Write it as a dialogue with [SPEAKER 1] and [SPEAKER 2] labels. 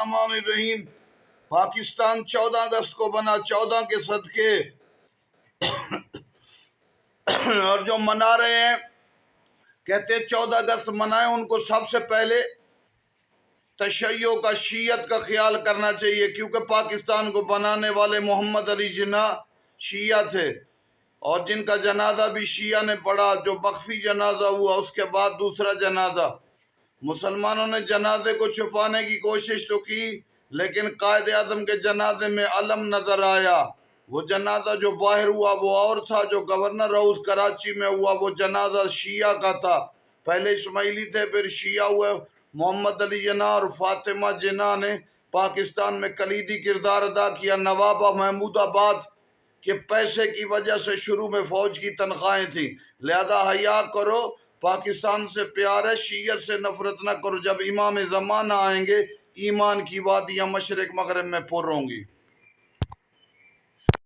[SPEAKER 1] الرحمن الرحیم۔ پاکستان 14 اگست کو بنا، 14 کے صدقے اور جو منا رہے ہیں کہتے 14 اگست منائیں، ان کو سب سے پہلے تشیع کا، شیعت کا خیال کرنا چاہیے، کیونکہ پاکستان کو بنانے والے محمد علی جناح شیعہ تھے، اور جن کا جنازہ بھی شیعہ نے پڑھا، جو مخفی جنازہ ہوا، اس کے بعد دوسرا جنازہ۔ مسلمانوں نے جنازے کو چھپانے کی کوشش تو کی، لیکن قائد اعظم کے جنازے میں علم نظر آیا۔ وہ جنازہ جو باہر ہوا وہ اور تھا، جو گورنر ہاؤس کراچی میں ہوا وہ جنازہ شیعہ کا تھا۔ پہلے اسماعیلی تھے، پھر شیعہ ہوئے۔ محمد علی جناح اور فاطمہ جناح نے پاکستان میں کلیدی کردار ادا کیا۔ نوابہ محمود آباد کے پیسے کی وجہ سے شروع میں فوج کی تنخواہیں تھیں، لہذا حیا کرو، پاکستان سے پیار ہے، شیعت سے نفرت نہ کرو۔ جب امام زمانہ آئیں گے، ایمان کی وادیاں مشرق مغرب میں پر ہوں گی۔